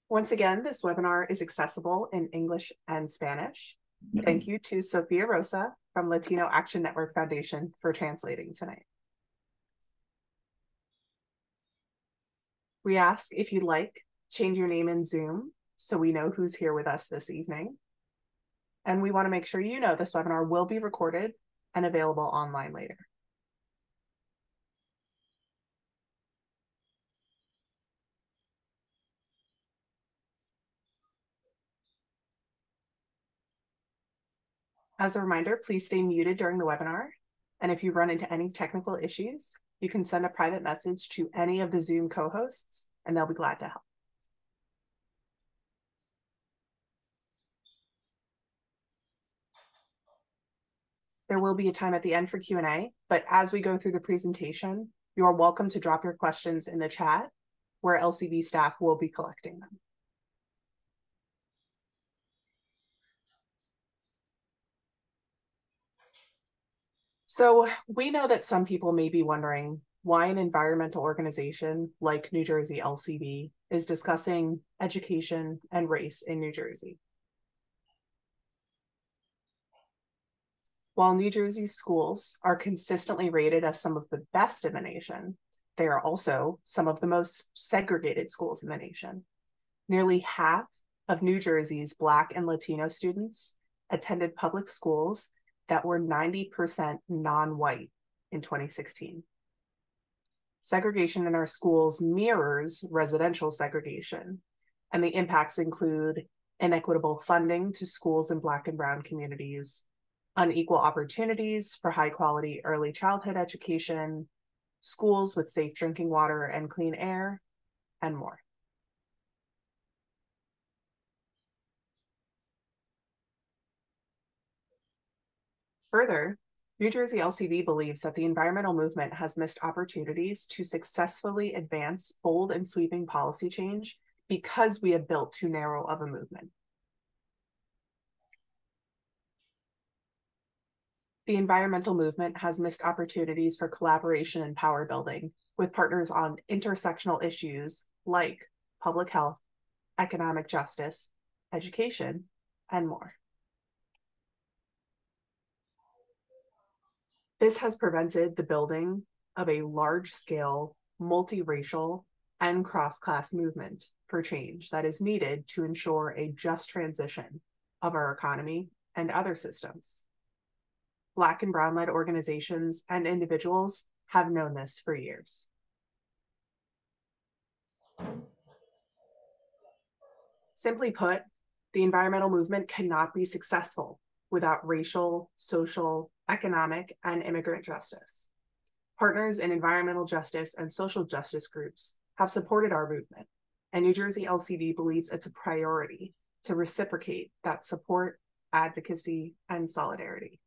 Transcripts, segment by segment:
Once again, this webinar is accessible in English and Spanish. Thank you to Sophia Rosa from Latino Action Network Foundation for translating tonight. We ask if you'd like, change your name in Zoom so we know who's here with us this evening. And we want to make sure you know this webinar will be recorded and available online later. As a reminder, please stay muted during the webinar. And if you run into any technical issues, you can send a private message to any of the Zoom co-hosts, and they'll be glad to help. There will be a time at the end for Q&A, but as we go through the presentation, you are welcome to drop your questions in the chat, where LCB staff will be collecting them. So we know that some people may be wondering why an environmental organization like New Jersey LCB is discussing education and race in New Jersey. While New Jersey schools are consistently rated as some of the best in the nation, they are also some of the most segregated schools in the nation. Nearly half of New Jersey's Black and Latino students attended public schools that were 90% non-white in 2016. Segregation in our schools mirrors residential segregation, and the impacts include inequitable funding to schools in Black and Brown communities, unequal opportunities for high-quality early childhood education, schools with safe drinking water and clean air, and more. Further, New Jersey LCB believes that the environmental movement has missed opportunities to successfully advance bold and sweeping policy change because we have built too narrow of a movement. The environmental movement has missed opportunities for collaboration and power building with partners on intersectional issues like public health, economic justice, education, and more. This has prevented the building of a large-scale, multiracial, and cross-class movement for change that is needed to ensure a just transition of our economy and other systems. Black and Brown-led organizations and individuals have known this for years. Simply put, the environmental movement cannot be successful without racial, social, economic, and immigrant justice. Partners in environmental justice and social justice groups have supported our movement, and New Jersey LCB believes it's a priority to reciprocate that support, advocacy, and solidarity.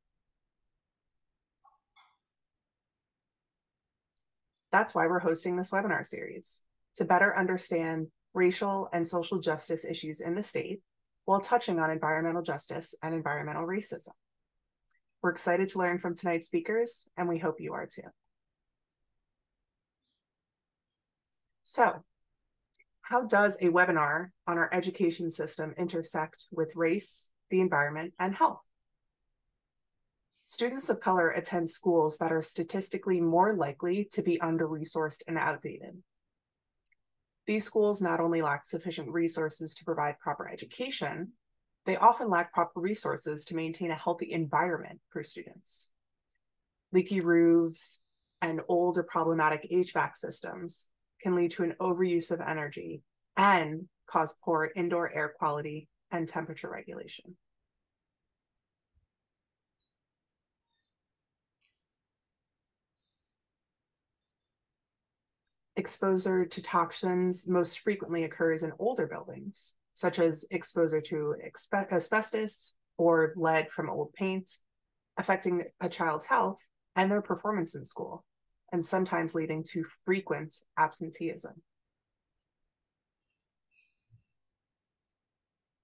That's why we're hosting this webinar series, to better understand racial and social justice issues in the state while touching on environmental justice and environmental racism. We're excited to learn from tonight's speakers, and we hope you are too. So, how does a webinar on our education system intersect with race, the environment, and health? Students of color attend schools that are statistically more likely to be under-resourced and outdated. These schools not only lack sufficient resources to provide proper education, they often lack proper resources to maintain a healthy environment for students. Leaky roofs and old or problematic HVAC systems can lead to an overuse of energy and cause poor indoor air quality and temperature regulation. Exposure to toxins most frequently occurs in older buildings, such as exposure to asbestos or lead from old paint, affecting a child's health and their performance in school, and sometimes leading to frequent absenteeism.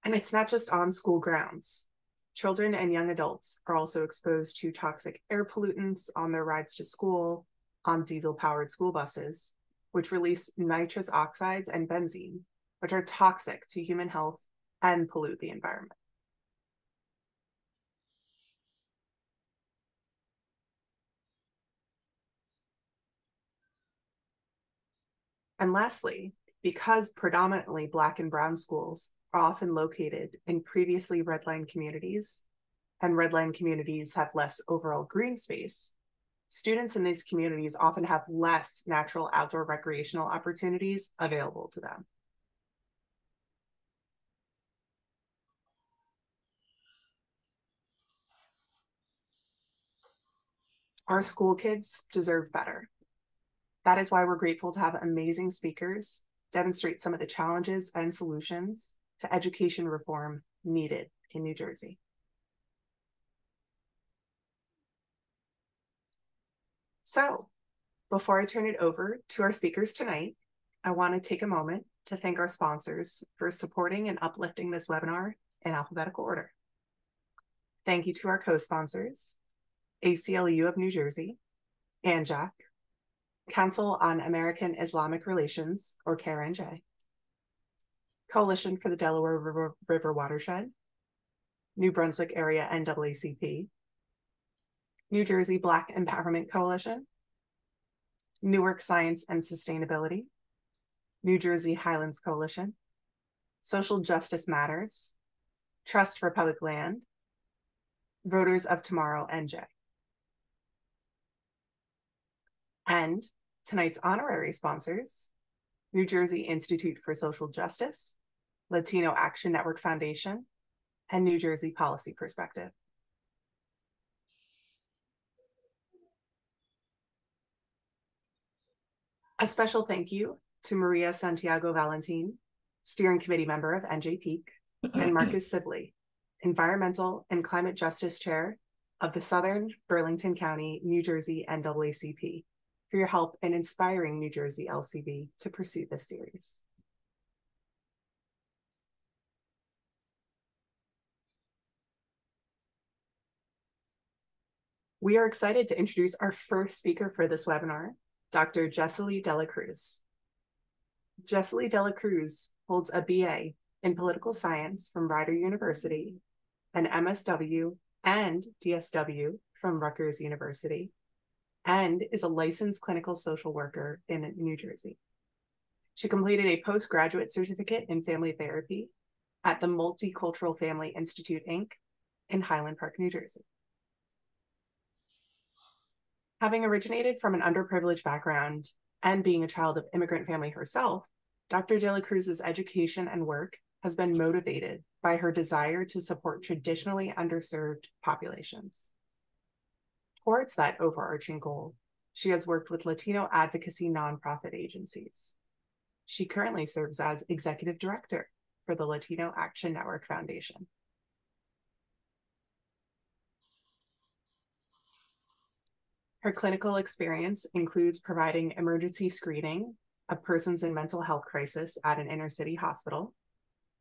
And it's not just on school grounds. Children and young adults are also exposed to toxic air pollutants on their rides to school, on diesel-powered school buses, which release nitrous oxides and benzene, which are toxic to human health and pollute the environment. And lastly, because predominantly Black and Brown schools are often located in previously redlined communities, and redlined communities have less overall green space, students in these communities often have less natural outdoor recreational opportunities available to them. Our school kids deserve better. That is why we're grateful to have amazing speakers demonstrate some of the challenges and solutions to education reform needed in New Jersey. So, before I turn it over to our speakers tonight, I want to take a moment to thank our sponsors for supporting and uplifting this webinar in alphabetical order. Thank you to our co-sponsors, ACLU of New Jersey, ANJAC, Council on American Islamic Relations, or CARE-NJ, Coalition for the Delaware River Watershed, New Brunswick Area NAACP, New Jersey Black Empowerment Coalition, Newark Science and Sustainability, New Jersey Highlands Coalition, Social Justice Matters, Trust for Public Land, Voters of Tomorrow NJ. And tonight's honorary sponsors, New Jersey Institute for Social Justice, Latino Action Network Foundation, and New Jersey Policy Perspective. A special thank you to Maria Santiago Valentin, Steering Committee member of NJPEAK, and Marcus Sibley, Environmental and Climate Justice Chair of the Southern Burlington County, New Jersey NAACP, for your help in inspiring New Jersey LCB to pursue this series. We are excited to introduce our first speaker for this webinar, Dr. Jesselly De La Cruz. Jesselly De La Cruz holds a BA in Political Science from Rider University, an MSW and DSW from Rutgers University, and is a licensed clinical social worker in New Jersey. She completed a postgraduate certificate in family therapy at the Multicultural Family Institute, Inc. in Highland Park, New Jersey. Having originated from an underprivileged background and being a child of immigrant family herself, Dr. De La Cruz's education and work has been motivated by her desire to support traditionally underserved populations. Towards that overarching goal, she has worked with Latino advocacy nonprofit agencies. She currently serves as executive director for the Latino Action Network Foundation. Her clinical experience includes providing emergency screening of persons in mental health crisis at an inner city hospital,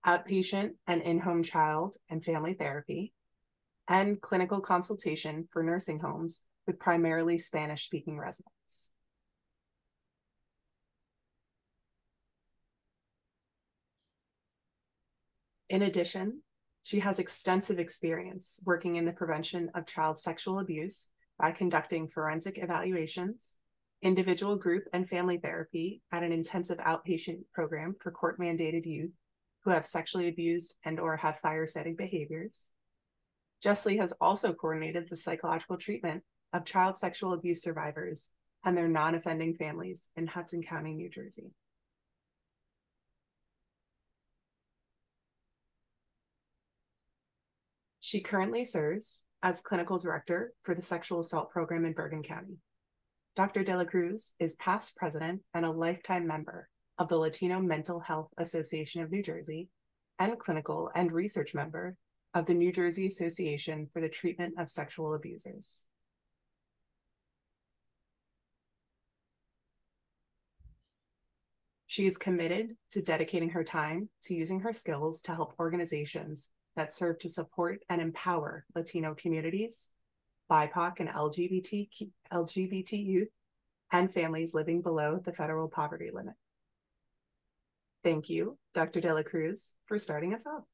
outpatient and in-home child and family therapy, and clinical consultation for nursing homes with primarily Spanish-speaking residents. In addition, she has extensive experience working in the prevention of child sexual abuse by conducting forensic evaluations, individual, group, and family therapy at an intensive outpatient program for court-mandated youth who have sexually abused and/or have fire-setting behaviors. Jesselly has also coordinated the psychological treatment of child sexual abuse survivors and their non-offending families in Hudson County, New Jersey. She currently serves as clinical director for the sexual assault program in Bergen County. Dr. De La Cruz is past president and a lifetime member of the Latino Mental Health Association of New Jersey and clinical and research member of the New Jersey Association for the Treatment of Sexual Abusers. She is committed to dedicating her time to using her skills to help organizations that serve to support and empower Latino communities, BIPOC and LGBT youth, and families living below the federal poverty limit. Thank you, Dr. De La Cruz, for starting us off.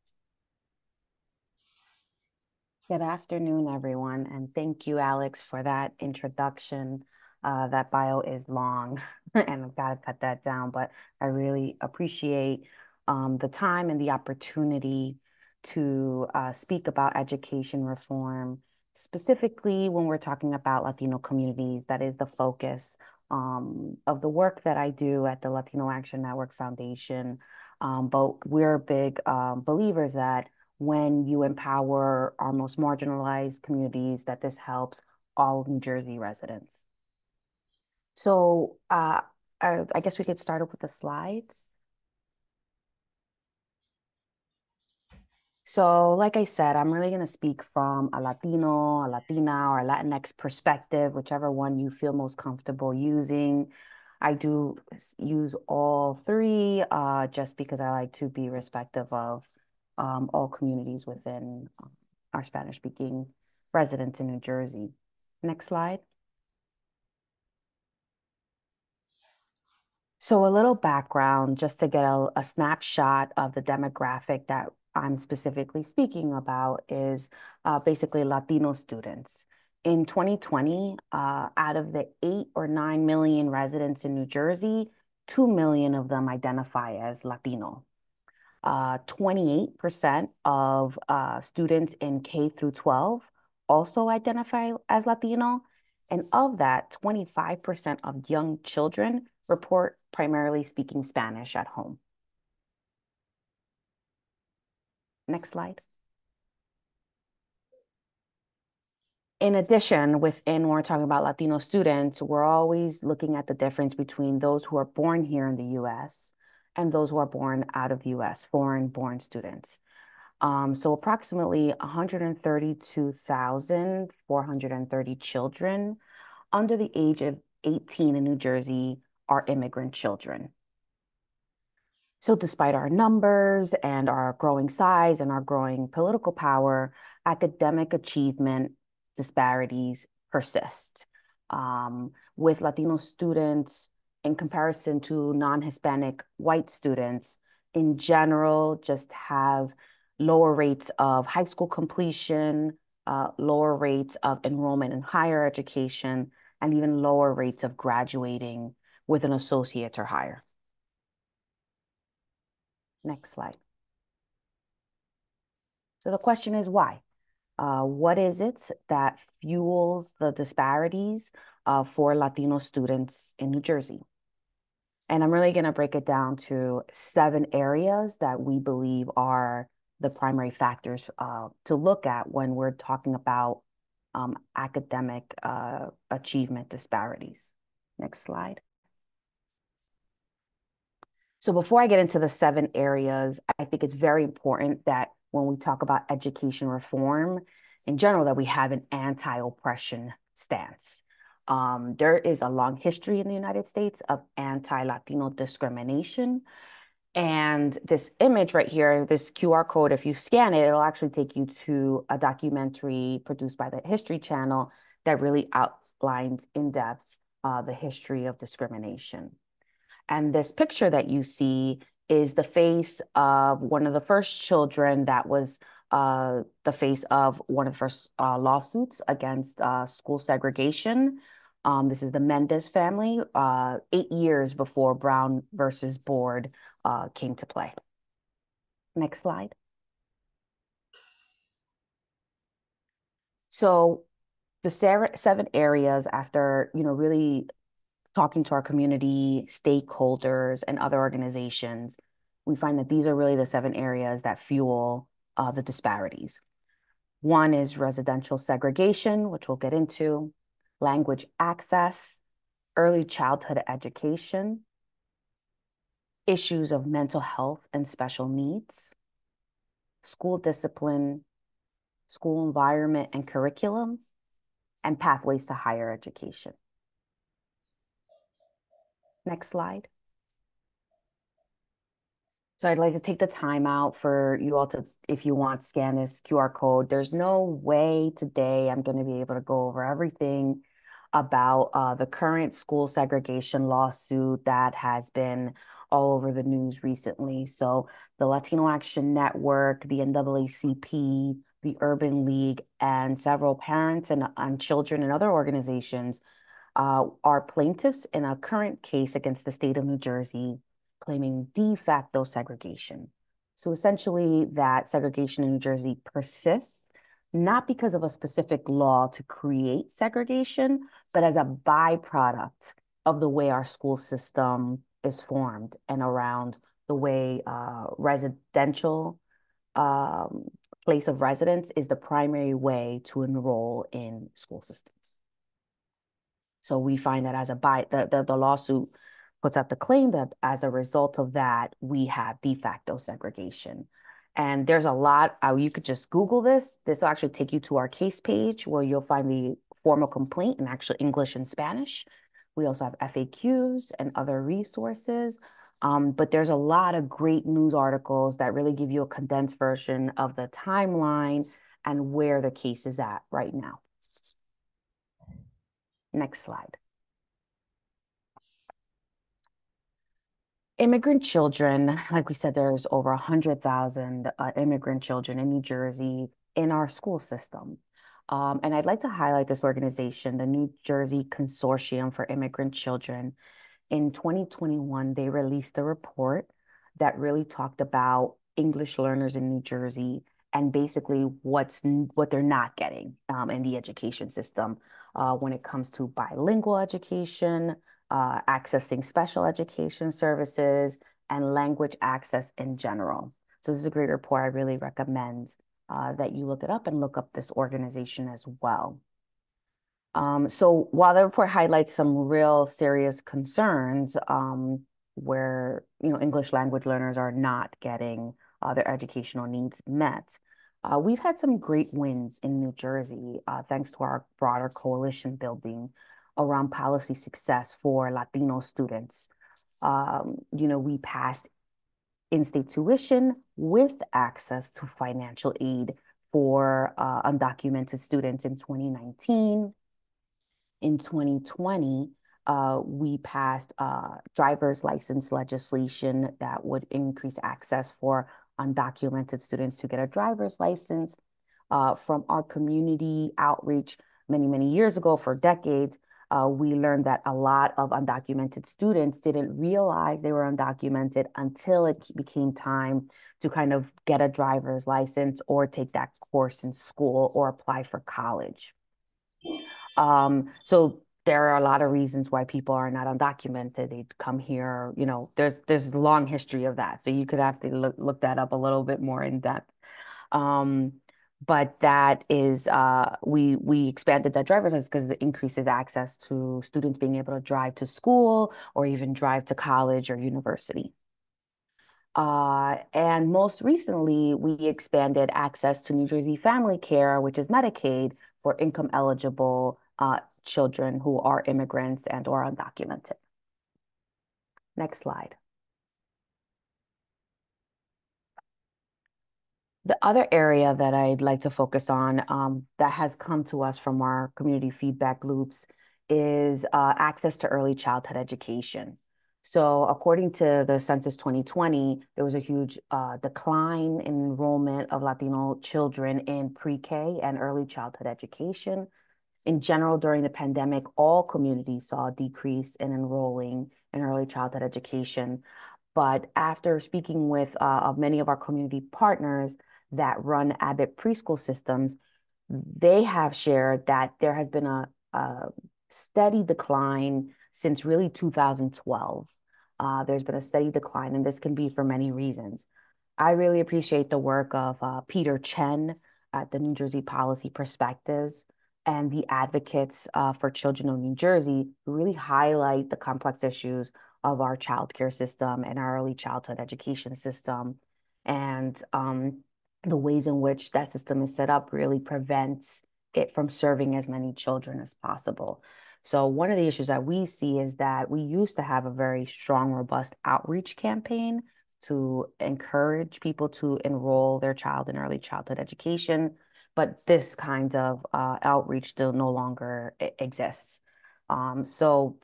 Good afternoon, everyone, and thank you, Alex, for that introduction. That bio is long, and I've got to cut that down, but I really appreciate the time and the opportunity to speak about education reform, specifically when we're talking about Latino communities. That is the focus of the work that I do at the Latino Action Network Foundation. But we're big believers that when you empower our most marginalized communities, that this helps all New Jersey residents. So I guess we could start up with the slides. So like I said, I'm really going to speak from a Latino, a Latina, or a Latinx perspective, whichever one you feel most comfortable using. I do use all three just because I like to be respectful of all communities within our Spanish-speaking residents in New Jersey. Next slide. So a little background, just to get a snapshot of the demographic that I'm specifically speaking about is basically Latino students. In 2020, out of the 8 or 9 million residents in New Jersey, 2 million of them identify as Latino. 28% of students in K through 12 also identify as Latino. And of that, 25% of young children report primarily speaking Spanish at home. Next slide. In addition, when we're talking about Latino students, we're always looking at the difference between those who are born here in the US and those who are born out of the US, foreign-born students. So approximately 132,430 children under the age of 18 in New Jersey are immigrant children. So despite our numbers and our growing size and our growing political power, academic achievement disparities persist. With Latino students in comparison to non-Hispanic white students, in general, just have lower rates of high school completion, lower rates of enrollment in higher education, and even lower rates of graduating with an associate or higher. Next slide. So the question is why? What is it that fuels the disparities for Latino students in New Jersey? And I'm really going to break it down to 7 areas that we believe are the primary factors to look at when we're talking about academic achievement disparities. Next slide. So before I get into the 7 areas, I think it's very important that when we talk about education reform in general, that we have an anti-oppression stance. There is a long history in the United States of anti-Latino discrimination. And this image right here, this QR code, if you scan it, it'll actually take you to a documentary produced by the History Channel that really outlines in depth the history of discrimination. And this picture that you see is the face of one of the first children that was the face of one of the first lawsuits against school segregation. This is the Mendez family, 8 years before Brown versus Board came to play. Next slide. So the 7 areas after, really talking to our community, stakeholders, and other organizations, we find that these are really the 7 areas that fuel the disparities. One is residential segregation, which we'll get into, language access, early childhood education, issues of mental health and special needs, school discipline, school environment and curriculum, and pathways to higher education. Next slide. So I'd like to take the time out for you all to, if you want, scan this QR code. There's no way today I'm going to be able to go over everything about the current school segregation lawsuit that has been all over the news recently. So the Latino Action Network, the NAACP, the Urban League, and several parents and children and other organizations are plaintiffs in a current case against the state of New Jersey claiming de facto segregation. So essentially that segregation in New Jersey persists, not because of a specific law to create segregation, but as a byproduct of the way our school system is formed and around the way residential place of residence is the primary way to enroll in school systems. So we find that as the lawsuit puts out the claim that as a result of that, we have de facto segregation. And there's a lot, you could just Google this. This will actually take you to our case page where you'll find the formal complaint in actual English and Spanish. We also have FAQs and other resources. But there's a lot of great news articles that really give you a condensed version of the timeline and where the case is at right now. Next slide. Immigrant children, like we said, there's over 100,000 immigrant children in New Jersey in our school system. And I'd like to highlight this organization, the New Jersey Consortium for Immigrant Children. In 2021, they released a report that really talked about English learners in New Jersey and basically what they're not getting in the education system when it comes to bilingual education, accessing special education services, and language access in general. So this is a great report. I really recommend that you look it up and look up this organization as well. So while the report highlights some real serious concerns where English language learners are not getting their educational needs met, we've had some great wins in New Jersey thanks to our broader coalition building around policy success for Latino students. We passed in-state tuition with access to financial aid for undocumented students in 2019. In 2020, we passed driver's license legislation that would increase access for undocumented students to get a driver's license. From our community outreach many, many years ago, for decades, we learned that a lot of undocumented students didn't realize they were undocumented until it became time to kind of get a driver's license or take that course in school or apply for college. So there are a lot of reasons why people are not undocumented. They come here, there's a long history of that. So you could have to look that up a little bit more in depth. But that is, we expanded that driver's license because it increases access to students being able to drive to school or even drive to college or university. And most recently, we expanded access to New Jersey Family Care, which is Medicaid, for income eligible children who are immigrants and or undocumented. Next slide. The other area that I'd like to focus on that has come to us from our community feedback loops is access to early childhood education. So according to the Census 2020, there was a huge decline in enrollment of Latino children in pre-K and early childhood education. In general, during the pandemic, all communities saw a decrease in enrolling in early childhood education. But after speaking with many of our community partners that run Abbott preschool systems, they have shared that there has been a steady decline since really 2012. There's been a steady decline, and this can be for many reasons. I really appreciate the work of Peter Chen at the New Jersey Policy Perspectives and the advocates for children of New Jersey who really highlight the complex issues of our childcare system and our early childhood education system. And the ways in which that system is set up really prevents it from serving as many children as possible. So one of the issues that we see is that we used to have a very strong, robust outreach campaign to encourage people to enroll their child in early childhood education, but this kind of outreach still no longer exists. So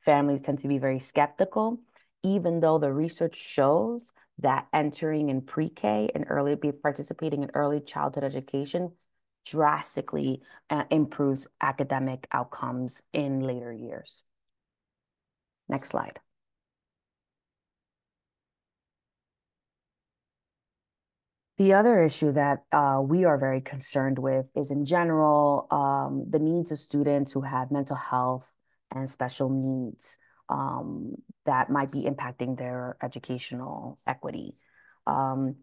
families tend to be very skeptical, even though the research shows that entering in pre-K and participating in early childhood education drastically improves academic outcomes in later years. Next slide. The other issue that we are very concerned with is, in general, the needs of students who have mental health and special needs that might be impacting their educational equity. In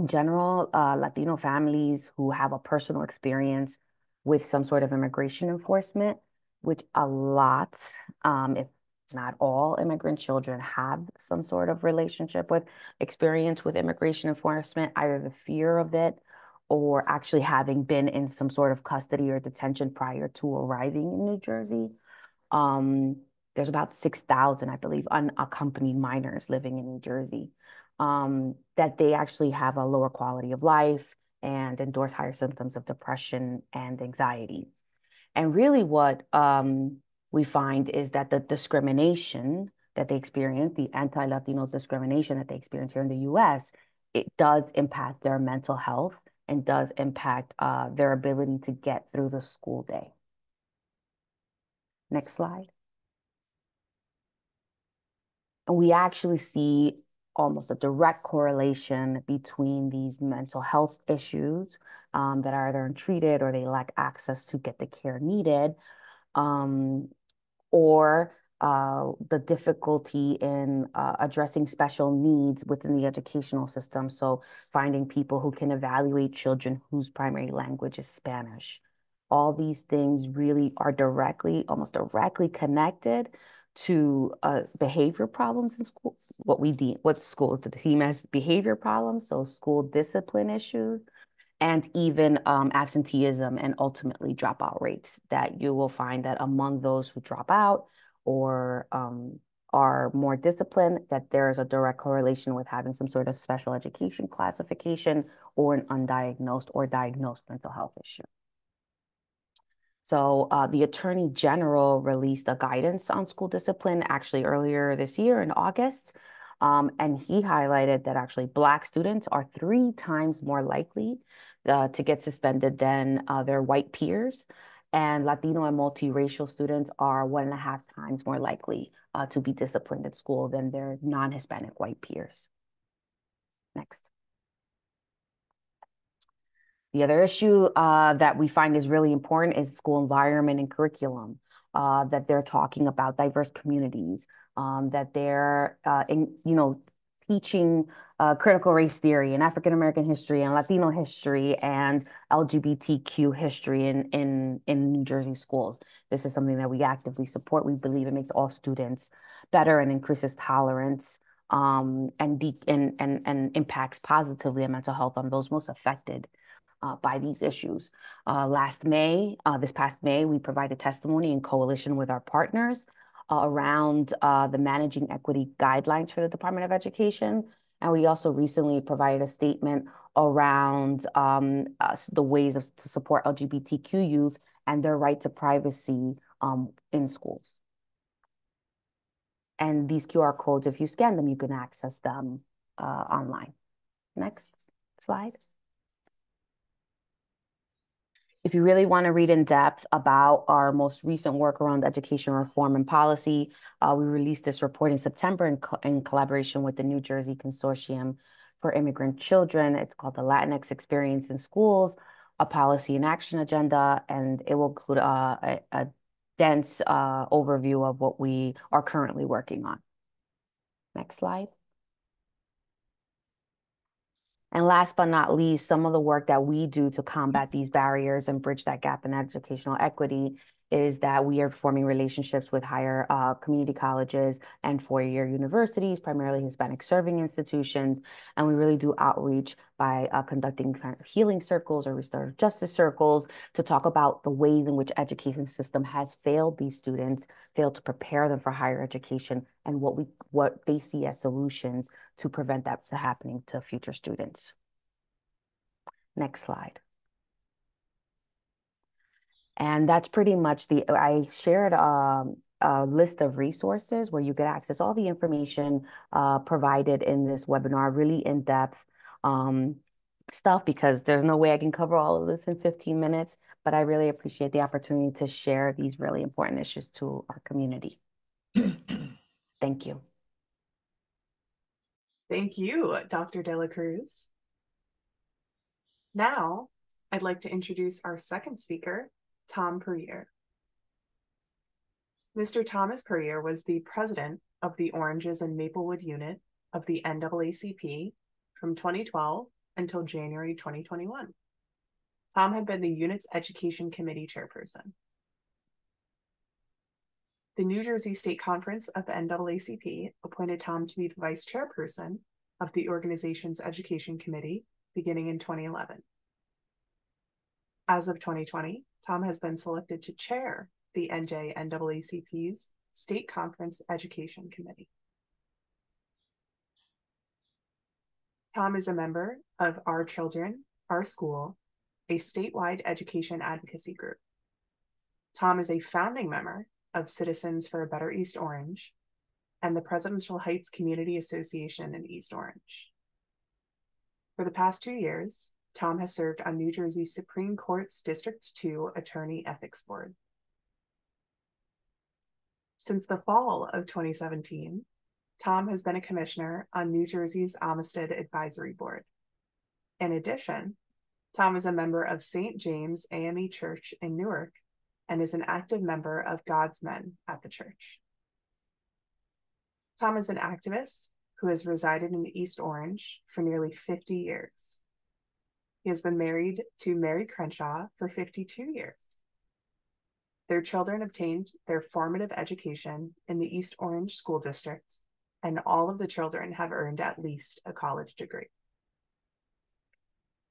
general, Latino families who have a personal experience with some sort of immigration enforcement, which a lot, if not all immigrant children have some sort of relationship with experience with immigration enforcement, either the fear of it or actually having been in some sort of custody or detention prior to arriving in New Jersey. There's about 6,000, I believe, unaccompanied minors living in New Jersey, that they actually have a lower quality of life and endorse higher symptoms of depression and anxiety. And really what we find is that the discrimination that they experience, the anti-Latino discrimination that they experience here in the US, it does impact their mental health and does impact their ability to get through the school day. Next slide. And we actually see almost a direct correlation between these mental health issues that are either untreated or they lack access to get the care needed, or the difficulty in addressing special needs within the educational system. So finding people who can evaluate children whose primary language is Spanish. All these things really are almost directly connected to behavior problems in school, what schools deem as behavior problems, so school discipline issues, and even absenteeism and ultimately dropout rates, that you will find that among those who drop out or are more disciplined, that there is a direct correlation with having some sort of special education classification or an undiagnosed or diagnosed mental health issue. So the Attorney General released a guidance on school discipline actually earlier this year in August. And he highlighted that actually Black students are 3 times more likely to get suspended than their white peers. And Latino and multiracial students are 1.5 times more likely to be disciplined at school than their non-Hispanic white peers. Next. The other issue that we find is really important is school environment and curriculum, that they're talking about diverse communities, that they're teaching critical race theory and African-American history and Latino history and LGBTQ history in New Jersey schools. This is something that we actively support. We believe it makes all students better and increases tolerance and impacts positively on mental health on those most affected by these issues. This past May, we provided testimony in coalition with our partners around the Managing Equity Guidelines for the Department of Education. And we also recently provided a statement around the ways to support LGBTQ youth and their right to privacy in schools. And these QR codes, if you scan them, you can access them online. Next slide. If you really want to read in depth about our most recent work around education reform and policy, we released this report in September in collaboration with the New Jersey Consortium for Immigrant Children. It's called the Latinx Experience in Schools, a Policy and Action Agenda, and it will include a dense overview of what we are currently working on. Next slide. And last but not least, some of the work that we do to combat these barriers and bridge that gap in educational equity is that we are forming relationships with higher community colleges and four-year universities, primarily Hispanic serving institutions. And we really do outreach by conducting kind of healing circles or restorative justice circles to talk about the ways in which education system has failed these students, failed to prepare them for higher education, and what they see as solutions to prevent that from happening to future students. Next slide. And that's pretty much I shared a list of resources where you get access all the information provided in this webinar, really in-depth stuff, because there's no way I can cover all of this in 15 minutes, but I really appreciate the opportunity to share these really important issues to our community. Thank you. Thank you, Dr. De La Cruz. Now, I'd like to introduce our second speaker, Tom Puryear. Mr. Thomas Puryear was the president of the Oranges and Maplewood unit of the NAACP from 2012 until January 2021. Tom had been the unit's education committee chairperson. The New Jersey State Conference of the NAACP appointed Tom to be the vice chairperson of the organization's education committee beginning in 2011. As of 2020, Tom has been selected to chair the NJNAACP's State Conference Education Committee. Tom is a member of Our Children, Our School, a statewide education advocacy group. Tom is a founding member of Citizens for a Better East Orange and the Presidential Heights Community Association in East Orange. For the past 2 years, Tom has served on New Jersey Supreme Court's District 2 Attorney Ethics Board. Since the fall of 2017, Tom has been a commissioner on New Jersey's Amistad Advisory Board. In addition, Tom is a member of St. James AME Church in Newark and is an active member of God's Men at the church. Tom is an activist who has resided in East Orange for nearly 50 years. He has been married to Mary Crenshaw for 52 years. Their children obtained their formative education in the East Orange school districts, and all of the children have earned at least a college degree.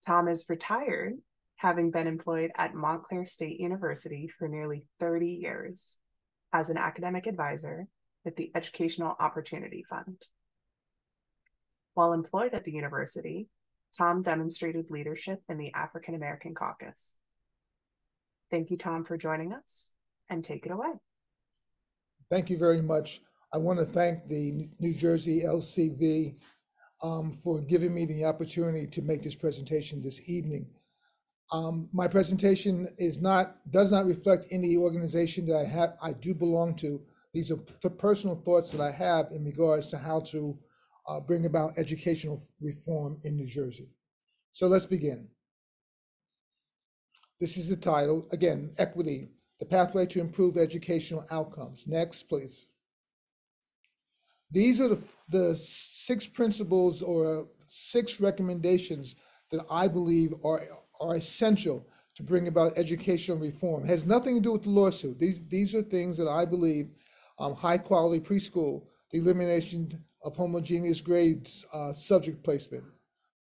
Tom is retired, having been employed at Montclair State University for nearly 30 years as an academic advisor with the Educational Opportunity Fund. While employed at the university, Tom demonstrated leadership in the African American Caucus. Thank you, Tom, for joining us, and take it away. Thank you very much. I want to thank the New Jersey LCV for giving me the opportunity to make this presentation this evening. My presentation does not reflect any organization that I do belong to. These are personal thoughts that I have in regards to how to bring about educational reform in New Jersey. So let's begin. This is the title, again, Equity, the Pathway to Improve Educational Outcomes. Next, please. These are the 6 principles or 6 recommendations that I believe are essential to bring about educational reform. It has nothing to do with the lawsuit. These are things that I believe, high quality preschool, the elimination of homogeneous grades, subject placement,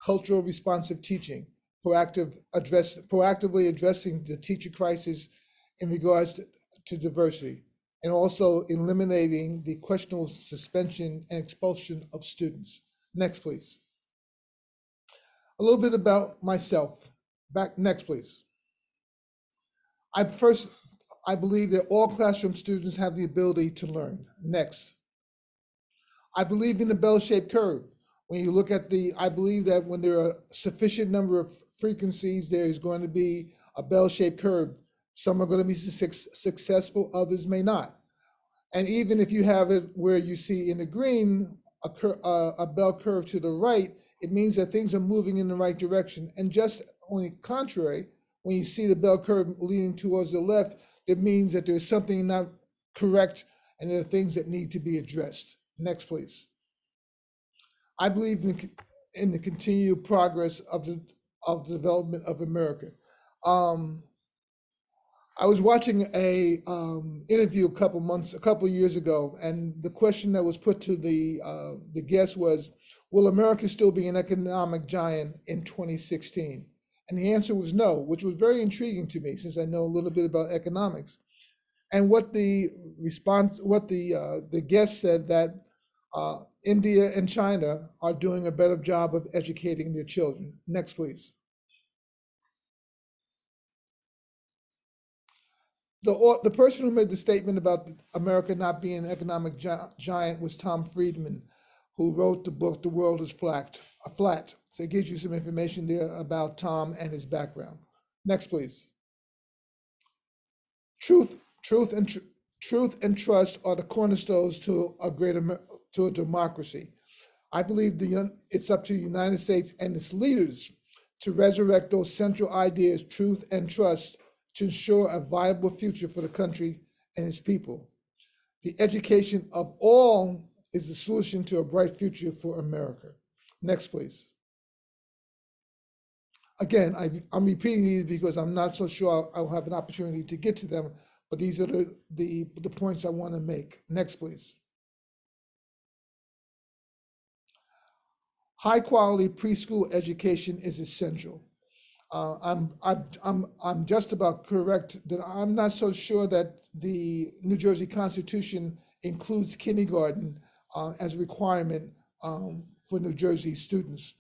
cultural responsive teaching, proactively addressing the teacher crisis in regards to diversity, and also eliminating the questionable suspension and expulsion of students. Next, please. A little bit about myself. Next, please. I believe that all classroom students have the ability to learn. Next. I believe in the bell-shaped curve. When you look at I believe that when there are a sufficient number of frequencies, there is going to be a bell-shaped curve. Some are going to be successful, others may not. And even if you have it where you see in the green a bell curve to the right, it means that things are moving in the right direction. And just on the contrary, when you see the bell curve leaning towards the left, it means that there's something not correct and there are things that need to be addressed. Next, please. I believe in the continued progress of the development of America. I was watching a interview a couple of years ago, and the question that was put to the guest was, will America still be an economic giant in 2016? And the answer was no, which was very intriguing to me since I know a little bit about economics. And what the guest said that India and China are doing a better job of educating their children. Next, please. The person who made the statement about America not being an economic giant was Tom Friedman, who wrote the book "The World Is Flat." So it gives you some information there about Tom and his background. Next, please. Truth and trust are the cornerstones to a democracy. I believe it's up to the United States and its leaders to resurrect those central ideas, truth and trust, to ensure a viable future for the country and its people. The education of all is the solution to a bright future for America. Next, please. Again, I'm repeating these because I'm not so sure I'll have an opportunity to get to them, but these are the points I want to make. Next, please. High quality preschool education is essential. I'm just about correct that I'm not so sure that the New Jersey Constitution includes kindergarten as a requirement for New Jersey students.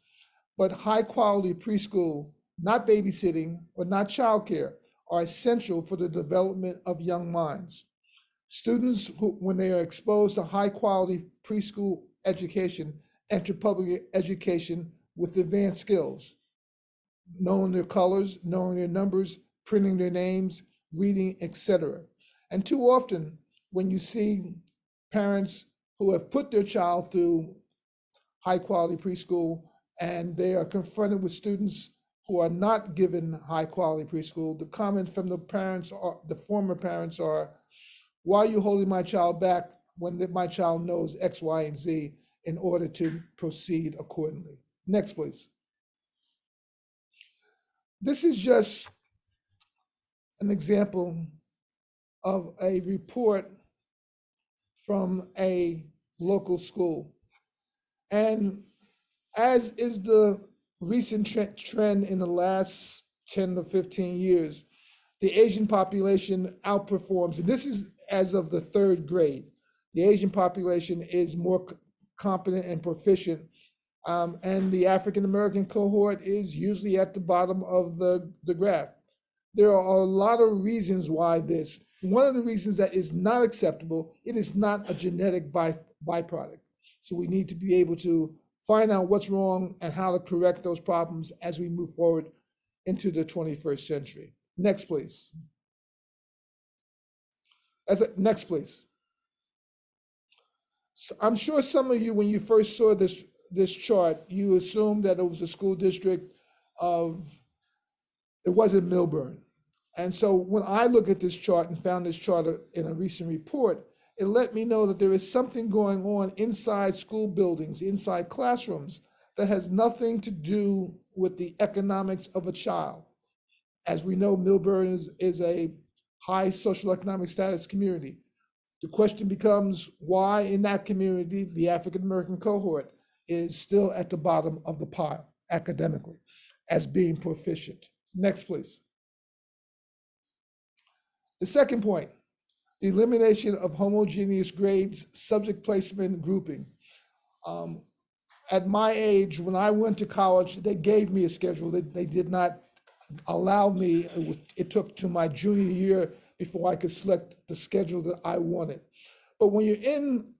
But high quality preschool, not babysitting or not childcare, are essential for the development of young minds. Students who, when they are exposed to high quality preschool education, enter public education with advanced skills, knowing their colors, knowing their numbers, printing their names, reading, etc. And too often, when you see parents who have put their child through high quality preschool and they are confronted with students who are not given high quality preschool, the comment from the parents, or the former parents, are, why are you holding my child back when my child knows X, Y, and Z in order to proceed accordingly? Next, please. This is just an example of a report from a local school. And as is the recent trend in the last 10 to 15 years, the Asian population outperforms, and this is as of the 3rd grade. The Asian population is more competent and proficient, and the African American cohort is usually at the bottom of the graph. There are a lot of reasons why this. One of the reasons that is not acceptable, it is not a genetic byproduct. So we need to be able to find out what's wrong and how to correct those problems as we move forward into the 21st century. Next, please. Next, please. So I'm sure some of you, when you first saw this chart, you assumed that it was a school district it wasn't Milburn. And so when I look at this chart and found this chart in a recent report, it let me know that there is something going on inside school buildings, inside classrooms, that has nothing to do with the economics of a child. As we know, Milburn is a high social economic status community. The question becomes, why in that community the African American cohort is still at the bottom of the pile academically as being proficient. Next, please. The second point, the elimination of homogeneous grades, subject placement, grouping. At my age, when I went to college, they gave me a schedule. They did not allow me, it took to my junior year before I could select the schedule that I wanted. But when you're in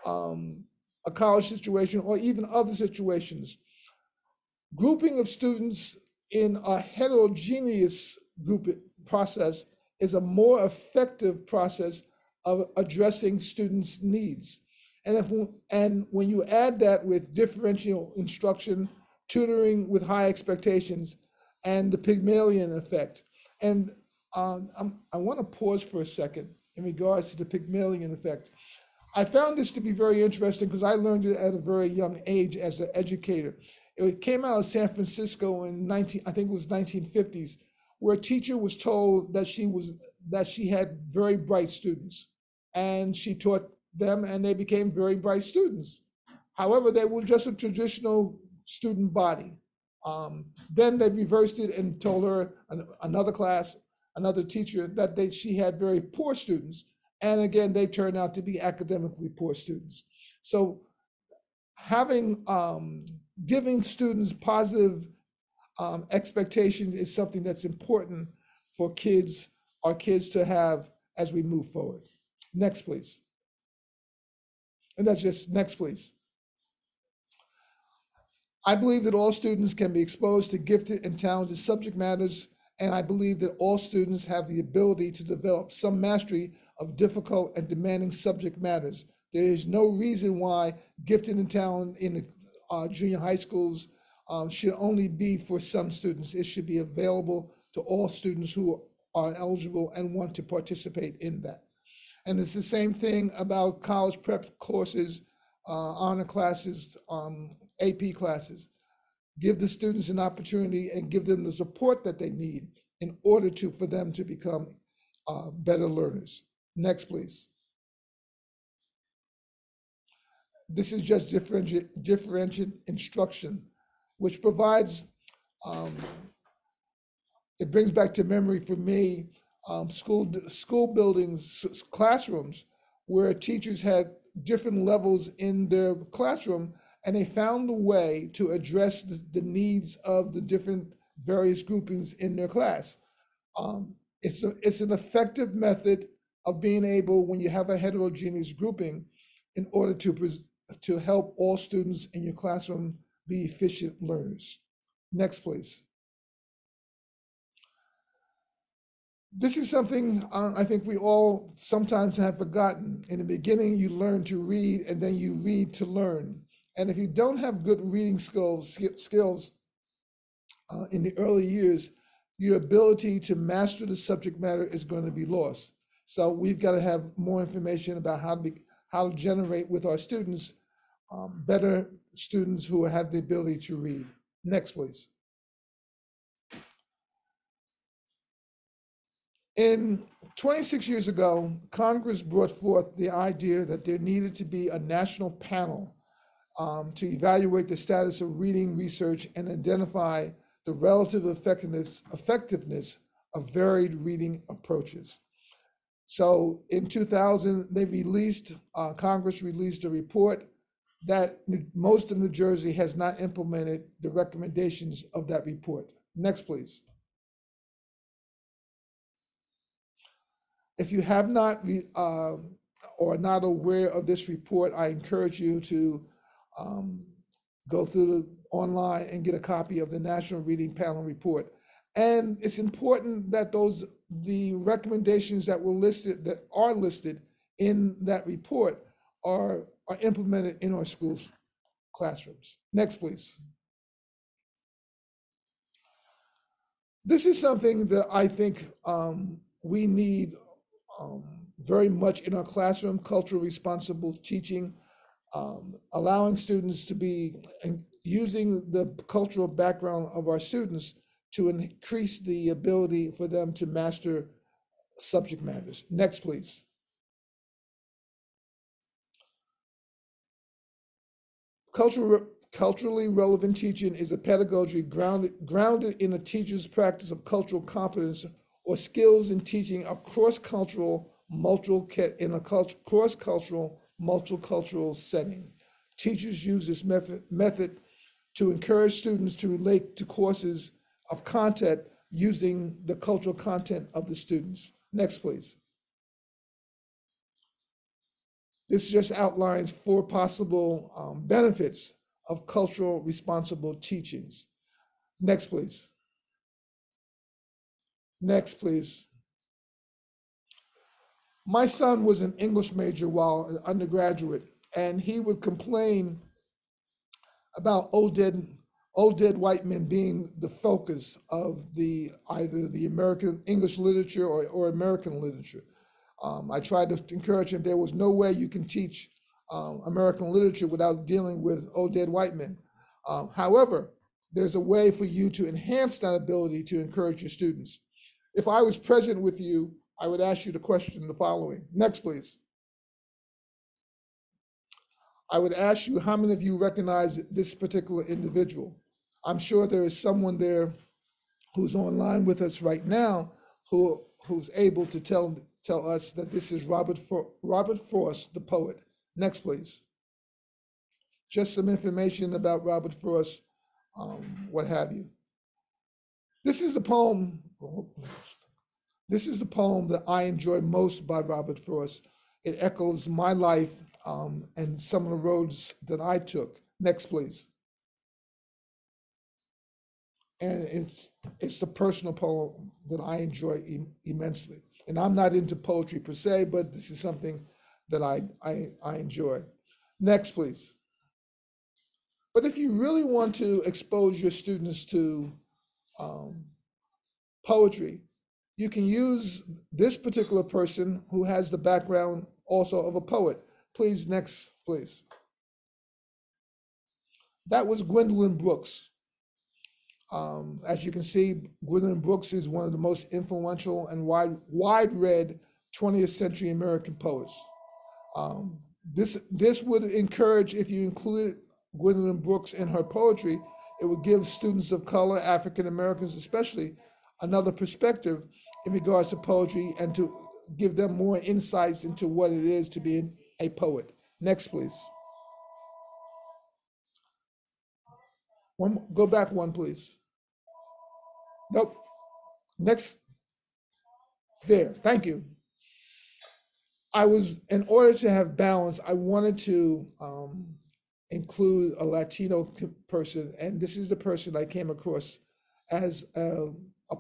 a college situation or even other situations, grouping of students in a heterogeneous group process is a more effective process of addressing students' needs. And when you add that with differential instruction, tutoring with high expectations, and the Pygmalion effect. And I want to pause for a second in regards to the Pygmalion effect. I found this to be very interesting because I learned it at a very young age as an educator. It came out of San Francisco in I think it was 1950s, where a teacher was told that she had very bright students, and she taught them and they became very bright students. However, they were just a traditional student body. Then they reversed it and told her, another class, another teacher, that she had very poor students. And again, they turned out to be academically poor students. So giving students positive expectations is something that's important for kids our kids to have as we move forward. Next, please. And that's just next, please. I believe that all students can be exposed to gifted and talented subject matters, and I believe that all students have the ability to develop some mastery of difficult and demanding subject matters. There is no reason why gifted and talent in the junior high schools should only be for some students. It should be available to all students who are eligible and want to participate in that. And it's the same thing about college prep courses, honor classes, AP classes. Give the students an opportunity and give them the support that they need in order for them to become better learners. Next, please. This is just differentiated instruction, which provides, it brings back to memory for me, school buildings, classrooms, where teachers had different levels in their classroom, and they found a way to address the needs of the different various groupings in their class. It's an effective method of being able, when you have a heterogeneous grouping, in order to help all students in your classroom be efficient learners. Next, please. This is something I think we all sometimes have forgotten. In the beginning, you learn to read, and then you read to learn. And if you don't have good reading skills in the early years, your ability to master the subject matter is going to be lost. So we've got to have more information about how to generate with our students better students who have the ability to read. Next, please. In 26 years ago, Congress brought forth the idea that there needed to be a national panel to evaluate the status of reading research and identify the relative effectiveness of varied reading approaches. So in 2000, Congress released a report that most of New Jersey has not implemented the recommendations of that report. Next, please. If you have not or are not aware of this report, I encourage you to go through online and get a copy of the National Reading Panel report. And it's important that the recommendations that are listed in that report are implemented in our schools' classrooms. Next, please. This is something that I think we need very much in our classroom: culturally responsible teaching, allowing students to be using the cultural background of our students to increase the ability for them to master subject matters. Next, please. Culturally relevant teaching is a pedagogy grounded in a teacher's practice of cultural competence or skills in teaching a cross-cultural, multicultural setting. Teachers use this method to encourage students to relate to courses of content using the cultural content of the students. Next, please. This just outlines 4 possible benefits of cultural responsible teachings. Next, please. Next, please. My son was an English major while an undergraduate, and he would complain about old dead white men being the focus of either the American English literature or American literature. I tried to encourage him, there was no way you can teach American literature without dealing with old dead white men. However, there's a way for you to enhance that ability to encourage your students. If I was present with you, I would ask you the question the following. Next, please. I would ask you, how many of you recognize this particular individual? I'm sure there is someone there who's online with us right now who's able to tell us that this is Robert Frost, the poet. Next, please. Just some information about Robert Frost, what have you. This is the poem This is the poem that I enjoy most by Robert Frost. It echoes my life and some of the roads that I took. Next, please. And it's a personal poem that I enjoy immensely. And I'm not into poetry per se, but this is something that I enjoy. Next, please. But if you really want to expose your students to poetry, you can use this particular person who has the background also of a poet. Please, next, please. That was Gwendolyn Brooks. As you can see, Gwendolyn Brooks is one of the most influential and wide-read 20th century American poets. This would encourage, if you included Gwendolyn Brooks in her poetry, it would give students of color, African Americans especially, another perspective in regards to poetry and to give them more insights into what it is to be a poet. Next, please. Go back one, please. Nope. Next. There. Thank you. In order to have balance, I wanted to include a Latino person, and this is the person I came across as a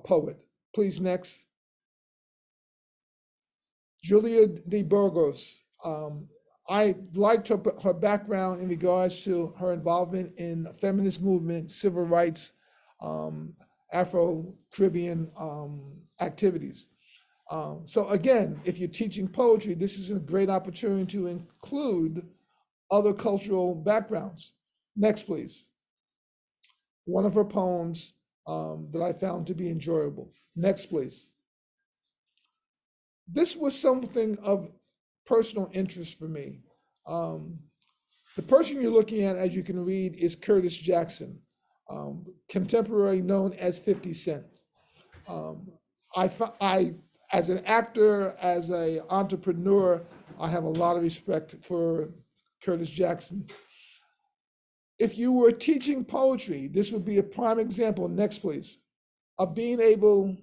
poet. Please, next. Julia de Burgos. I liked her background in regards to her involvement in the feminist movement, civil rights, Afro-Caribbean activities. So again, if you're teaching poetry, this is a great opportunity to include other cultural backgrounds. Next, please. One of her poems that I found to be enjoyable. Next, please. This was something of personal interest for me. The person you're looking at, as you can read, is Curtis Jackson, contemporary known as 50 Cent. As an actor, as an entrepreneur, I have a lot of respect for Curtis Jackson. If you were teaching poetry, this would be a prime example, next please, of being able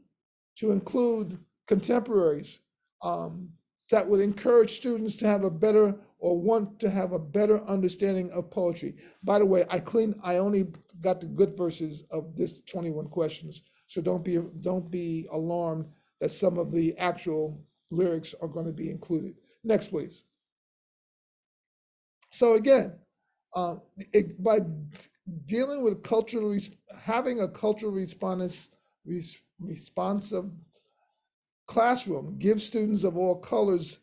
to include contemporaries that would encourage students to have a better or want to have a better understanding of poetry. By the way, I only got the good verses of this 21 questions, so don't be alarmed that some of the actual lyrics are going to be included. Next, please. So again, by dealing with having a culturally responsive classroom gives students of all colors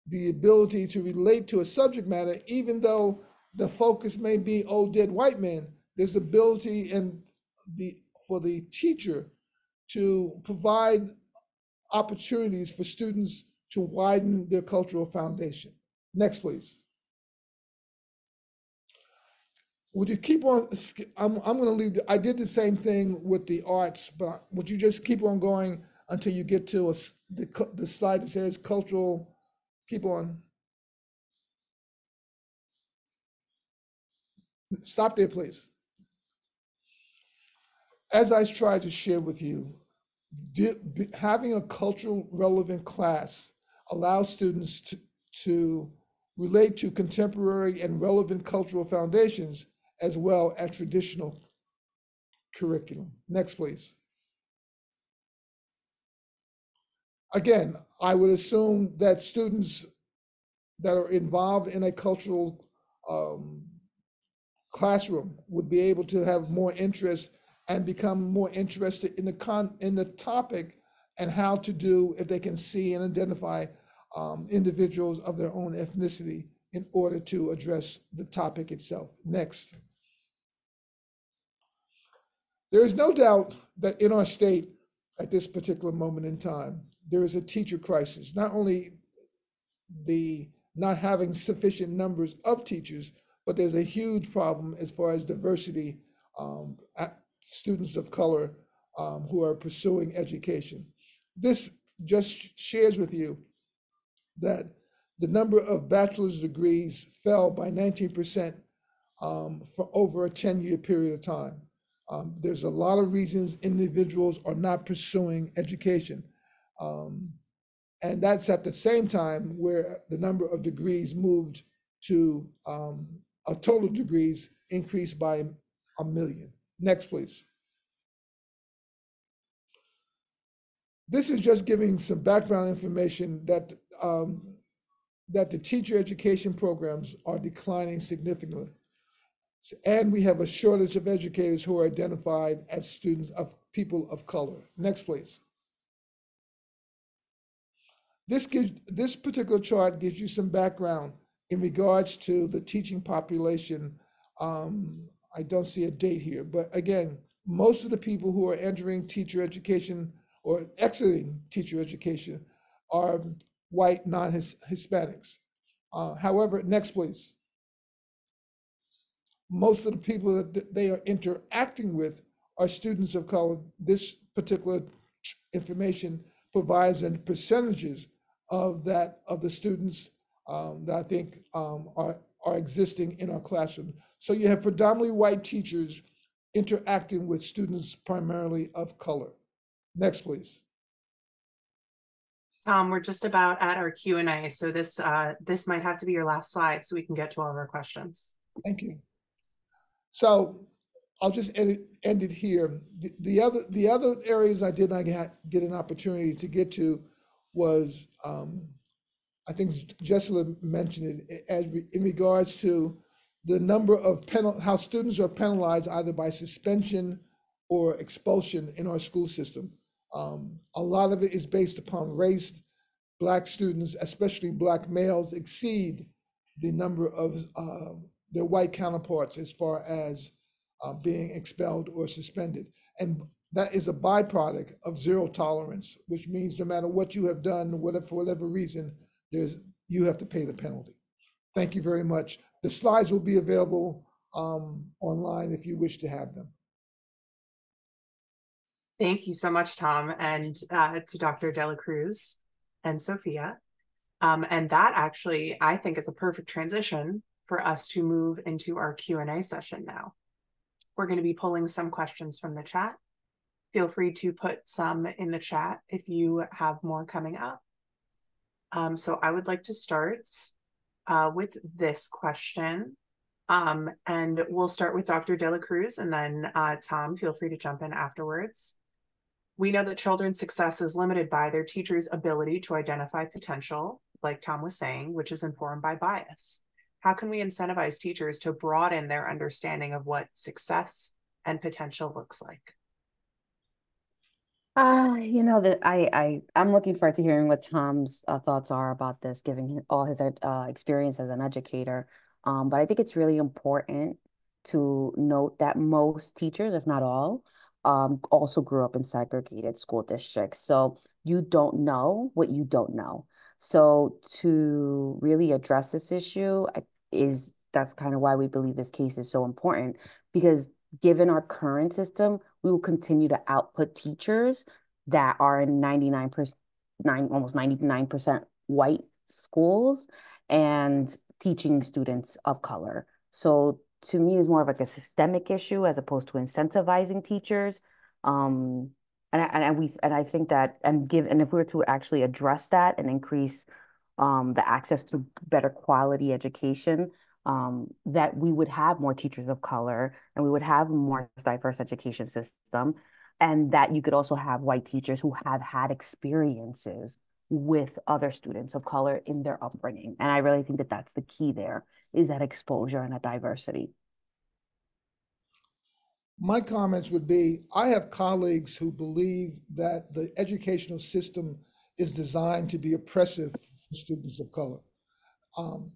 the ability to relate to a subject matter, even though the focus may be old dead white men. There's ability for the teacher to provide opportunities for students to widen their cultural foundation. Next, please. Would you keep on, I'm going to leave, I did the same thing with the arts, but would you just keep on going until you get to the slide that says cultural, keep on. Stop there, please. As I tried to share with you, having a cultural relevant class allows students to relate to contemporary and relevant cultural foundations as well as traditional curriculum. Next, please. Again, I would assume that students that are involved in a cultural classroom would be able to have more interest and become more interested in the topic and how to do, if they can see and identify individuals of their own ethnicity in order to address the topic itself. Next. There is no doubt that in our state at this particular moment in time, there is a teacher crisis. Not only the not having sufficient numbers of teachers, but there's a huge problem as far as diversity, students of color who are pursuing education. This just shares with you that the number of bachelor's degrees fell by 19% for over a 10-year period of time. There's a lot of reasons individuals are not pursuing education. And that's at the same time where the number of degrees moved to a total degrees increased by 1 million. Next, please. This is just giving some background information that the teacher education programs are declining significantly. And we have a shortage of educators who are identified as students of people of color. Next, please. This particular chart gives you some background in regards to the teaching population. I don't see a date here, but again, most of the people who are entering teacher education or exiting teacher education are white non-Hispanics. However, next please. Most of the people that they are interacting with are students of color. This particular information provides in percentages of the students that I think are existing in our classroom. So you have predominantly white teachers interacting with students primarily of color. Next, please. Tom, we're just about at our Q&A, so this might have to be your last slide so we can get to all of our questions. Thank you. So I'll just end it here. The other areas I did not get an opportunity to get to was, I think Jesselly mentioned it, in regards to the number of how students are penalized either by suspension or expulsion in our school system. A lot of it is based upon race. Black students, especially Black males, exceed the number of their white counterparts as far as being expelled or suspended. And that is a byproduct of zero tolerance, which means no matter what you have done, for whatever reason, you have to pay the penalty. Thank you very much. The slides will be available online if you wish to have them. Thank you so much, Tom, and to Dr. De La Cruz and Sophia. And that actually, I think, is a perfect transition for us to move into our Q&A session now. We're going to be pulling some questions from the chat. Feel free to put some in the chat if you have more coming up. So I would like to start with this question. And we'll start with Dr. De La Cruz, and then Tom, feel free to jump in afterwards. We know that children's success is limited by their teachers' ability to identify potential, like Tom was saying, which is informed by bias. How can we incentivize teachers to broaden their understanding of what success and potential looks like? You know, that I'm looking forward to hearing what Tom's thoughts are about this, given all his experience as an educator. But I think it's really important to note that most teachers, if not all, also grew up in segregated school districts. So you don't know what you don't know. So to really address this issue that's kind of why we believe this case is so important, because given our current system, we will continue to output teachers that are in 99%, almost 99% white schools and teaching students of color. So to me, it's more of like a systemic issue as opposed to incentivizing teachers. And I think that and if we were to actually address that and increase the access to better quality education, that we would have more teachers of color and we would have a more diverse education system, and that you could also have white teachers who have had experiences with other students of color in their upbringing. And I really think that that's the key there, is that exposure and that diversity. My comments would be, I have colleagues who believe that the educational system is designed to be oppressive for students of color.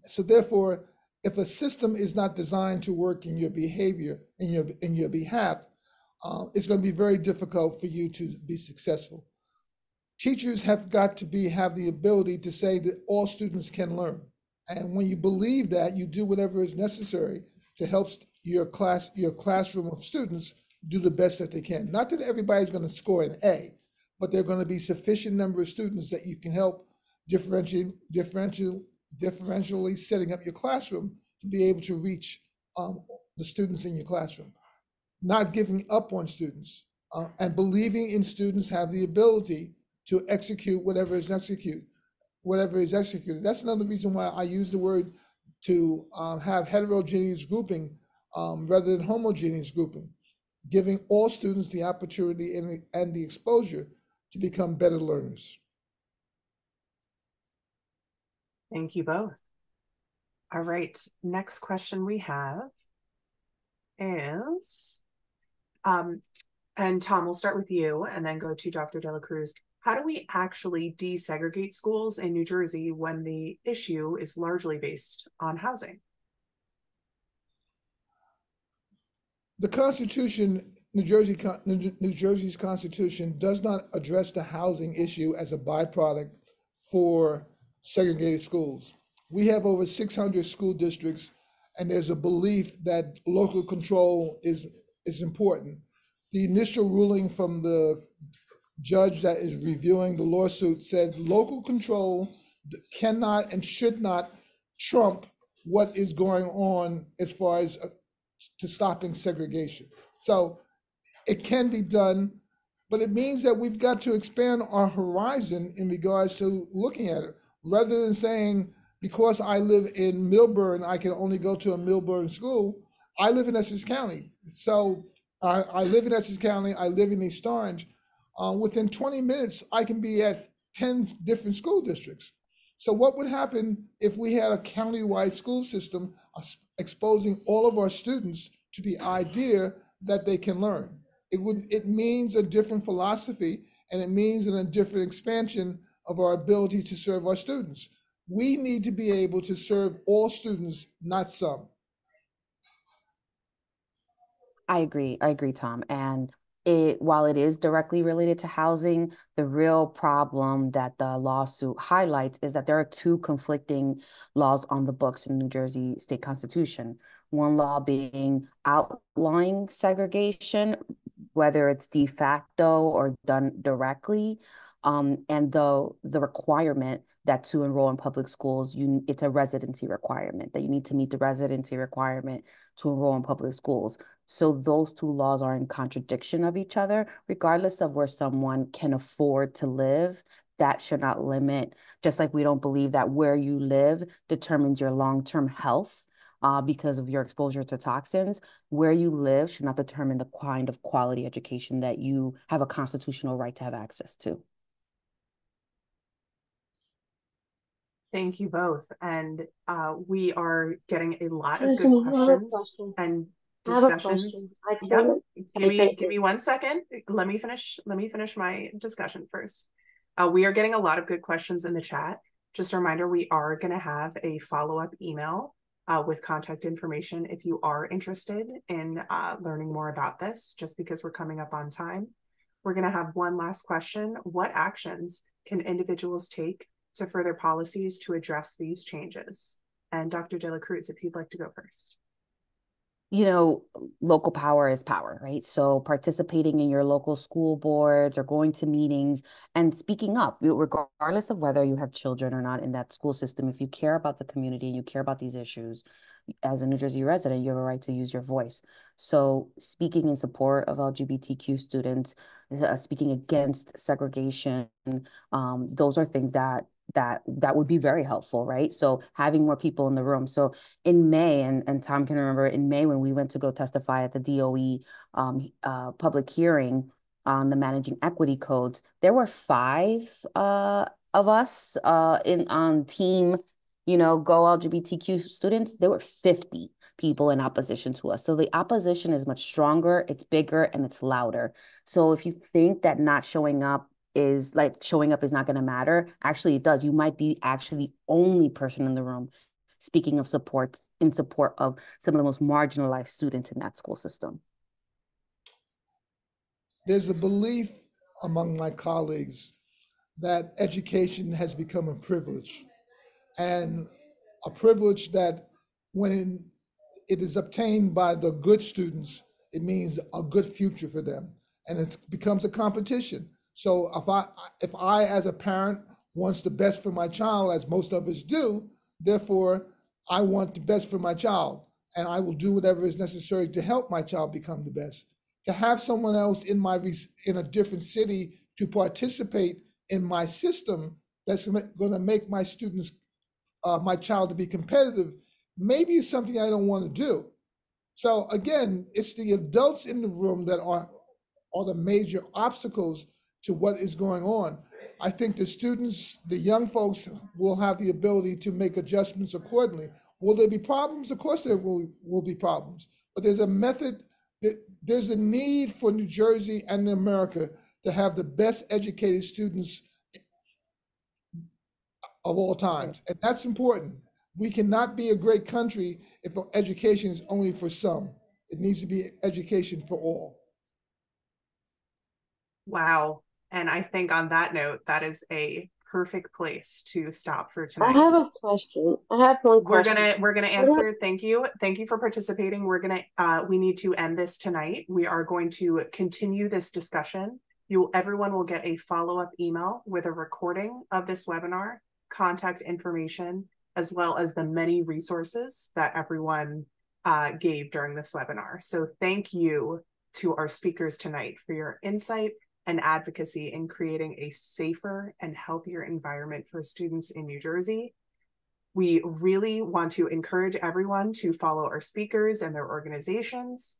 So therefore, if a system is not designed to work in your behavior, in your behalf, it's going to be very difficult for you to be successful. Teachers have got to have the ability to say that all students can learn. And when you believe that, you do whatever is necessary to help your classroom of students do the best that they can. Not that everybody's going to score an A, but there are going to be sufficient number of students that you can help differentially setting up your classroom to be able to reach the students in your classroom. Not giving up on students and believing in students have the ability to execute whatever is executed. That's another reason why I use the word to have heterogeneous grouping rather than homogeneous grouping, giving all students the opportunity and the exposure to become better learners. Thank you both. All right, next question we have is, and Tom, we'll start with you and then go to Dr. De La Cruz. How do we actually desegregate schools in New Jersey when the issue is largely based on housing? The Constitution, New Jersey's Constitution does not address the housing issue as a byproduct for segregated schools. We have over 600 school districts, and there's a belief that local control is important. The initial ruling from the judge that is reviewing the lawsuit said local control cannot and should not trump what is going on as far as to stopping segregation. So it can be done, but it means that we've got to expand our horizon in regards to looking at it, rather than saying, because I live in Milburn, I can only go to a Milburn school. I live in Essex County. So I live in Essex County, I live in East Orange. Within 20 minutes, I can be at 10 different school districts. So what would happen if we had a county-wide school system exposing all of our students to the idea that they can learn? It means a different philosophy, and it means a different expansion of our ability to serve our students. We need to be able to serve all students, not some. I agree, Tom. And while it is directly related to housing, the real problem that the lawsuit highlights is that there are two conflicting laws on the books in New Jersey state constitution. One law being outlawing segregation, whether it's de facto or done directly, and the requirement that to enroll in public schools, it's a residency requirement, that you need to meet the residency requirement to enroll in public schools. So those two laws are in contradiction of each other, regardless of where someone can afford to live. That should not limit, just like we don't believe that where you live determines your long-term health because of your exposure to toxins. Where you live should not determine the kind of quality education that you have a constitutional right to have access to. Thank you both. And we are getting a lot of good questions and discussions. Yep. Give me 1 second. Let me finish my discussion first. We are getting a lot of good questions in the chat. Just a reminder, we are going to have a follow-up email with contact information if you are interested in learning more about this, just because we're coming up on time. We're going to have one last question. What actions can individuals take to further policies to address these changes? And Dr. De La Cruz, if you'd like to go first. You know, local power is power, right? So participating in your local school boards or going to meetings and speaking up, regardless of whether you have children or not in that school system, if you care about the community and you care about these issues, as a New Jersey resident, you have a right to use your voice. So speaking in support of LGBTQ students, speaking against segregation, those are things that would be very helpful, right? So having more people in the room. So in May, and Tom can remember, in May when we went to go testify at the DOE public hearing on the managing equity codes, there were 5 of us on team, Go LGBTQ students. There were 50 people in opposition to us. So the opposition is much stronger, it's bigger, and it's louder. So if you think that not showing up is not going to matter, actually it does. You might be actually the only person in the room speaking of support, in support of some of the most marginalized students in that school system. There's a belief among my colleagues that education has become a privilege, and a privilege that when it is obtained by the good students, it means a good future for them, and it becomes a competition. So if I as a parent wants the best for my child, as most of us do, therefore I want the best for my child, and I will do whatever is necessary to help my child become the best. To have someone else in a different city to participate in my system that's going to make my students, my child to be competitive, maybe it's something I don't want to do. So again, it's the adults in the room that are the major obstacles to what is going on. I think the students, the young folks, will have the ability to make adjustments accordingly. Will there be problems? Of course there will be problems, but there's a method, there's a need for New Jersey and America to have the best educated students of all times, and that's important. We cannot be a great country if education is only for some. It needs to be education for all. Wow. And I think on that note, that is a perfect place to stop for tonight. I have a question. I have one question. We're gonna answer. Thank you for participating. We need to end this tonight. We are going to continue this discussion. Everyone will get a follow-up email with a recording of this webinar, contact information, as well as the many resources that everyone gave during this webinar. So thank you to our speakers tonight for your insight and advocacy in creating a safer and healthier environment for students in New Jersey. We really want to encourage everyone to follow our speakers and their organizations.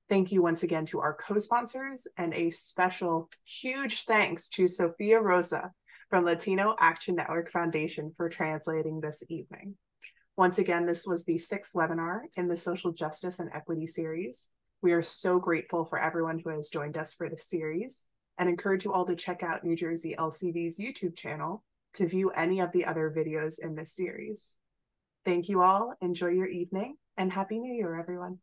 Thank you once again to our co-sponsors, and a special huge thanks to Sophia Rosa from Latino Action Network Foundation for translating this evening. Once again, this was the 6th webinar in the Social Justice and Equity series. We are so grateful for everyone who has joined us for this series, and encourage you all to check out New Jersey LCV's YouTube channel to view any of the other videos in this series. Thank you all, enjoy your evening, and Happy New Year, everyone.